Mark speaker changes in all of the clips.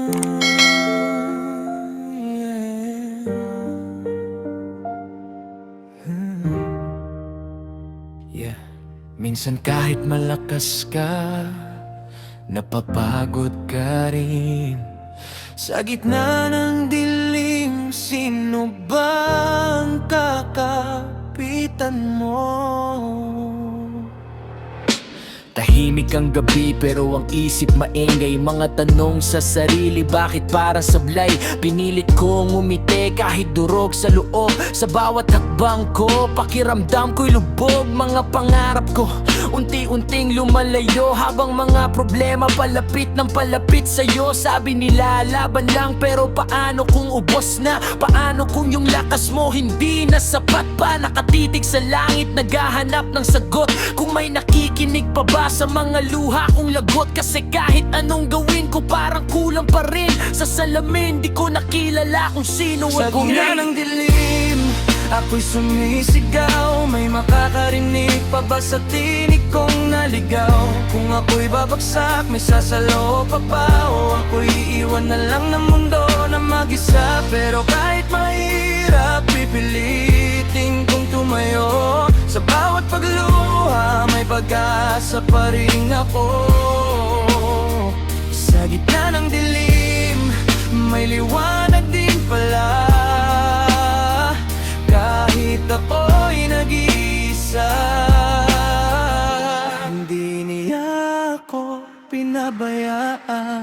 Speaker 1: Yeah. Minsan kahit malakas ka, napapagod ka rin. Sa gitna ng dilim, sino bang kakapitan mo? Tahimik ang gabi pero ang isip maingay. Mga tanong sa sarili, bakit para sablay? Pinilit kong umiti kahit durog sa loob. Sa bawat hakbang ko, pakiramdam ko'y lubog. Mga pangarap ko, unti-unting lumalayo. Habang mga problema palapit ng palapit sa'yo. Sabi nila laban lang, pero paano kung ubos na? Paano kung yung lakas mo hindi na sapat pa? Nakatitig sa langit, naghahanap ng sagot. Kung may nakikinig pa ba sa mga luha kong lagot? Kasi kahit anong gawin ko parang kulang pa rin. Sa salamin di ko nakilala kung sino ako. Sa gitna ng dilim, ako'y sumisigaw. May makakarinig pa ba sa tinig kong naligaw? Kung ako'y babagsak, may sasalo pa ba? O ako'y iiwan na lang ng mundo na mag-isa? Pero kahit mahirap, pipilitin kong tumayo. Sa bawat pagluha, may pag-asa pa rin ako. Sa gitna ng dilim, may liwanag din pala. Kahit ako'y nag-iisa, hindi niya ako pinabayaan.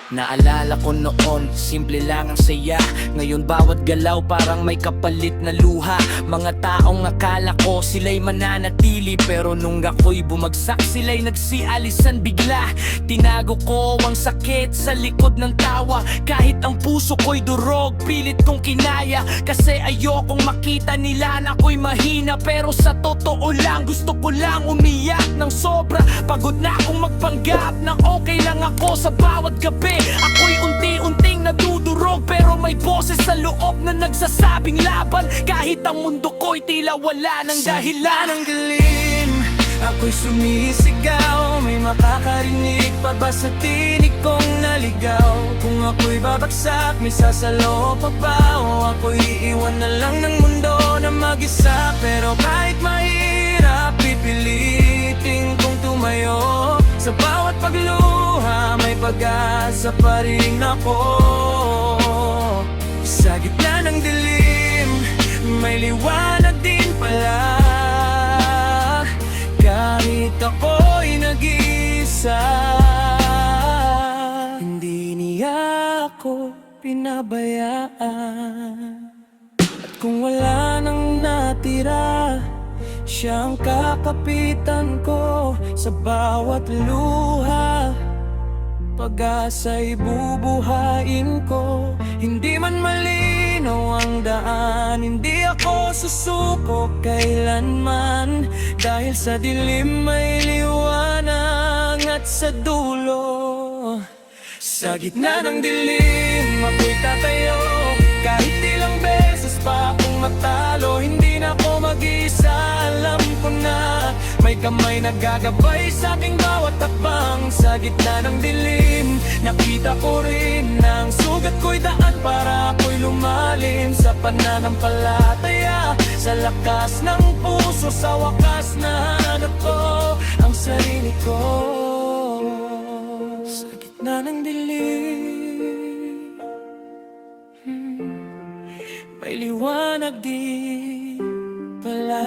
Speaker 1: Naalala ko noon, simple lang ang saya. Ngayon bawat galaw parang may kapalit na luha. Mga taong akala ko sila'y mananatili, pero nung ako'y bumagsak sila'y nagsialisan bigla. Tinago ko ang sakit sa likod ng tawa. Kahit ang puso ko'y durog, pilit kong kinaya. Kasi ayokong makita nila na ako'y mahina. Pero sa totoo lang, gusto ko lang umiyak ng sobra. Pagod na akong magpanggap na okay lang ako sa bawat gabi. Ako'y unti-unting nadudurog, pero may boses sa loob na nagsasabing laban. Kahit ang mundo ko'y tila wala ng dahilan. Ng dilim, ako'y sumisigaw. May makakarinig pa ba sa tinig kong naligaw? Kung ako'y babagsak, may sasalo pa ba? O ako'y iiwan na lang ng mundo na mag-isa? Pero kahit mahirap, pipilitin kong tumayo. Sa bawat pagluha, may pag-asa pa rin ako. Sa gitna ng dilim, may liwanag din pala. Kahit ako'y nag-iisa, hindi niya ako pinabayaan. At kung wala nang natira, siyang kakapitan ko sa bawat luha. Pag-asa'y bubuhayin ko. Hindi man malinaw ang daan, hindi ako susuko kailanman. Dahil sa dilim may liwanag at sa dulo. Sa gitna ng dilim, ako'y tatayo. Kahit ilang beses pa akong matalo, hindi na ako mag-isa. Alam ko na may kamay nagagabay sa aking bawat takbang. Sa gitna ng dilim, nakita ko rin ang sugat ko'y daan para ako'y lumalim. Sa pananampalataya, sa lakas ng puso, sa wakas na hanap ko ang sarili ko. Sa gitna ng dilim, may liwanag din pala.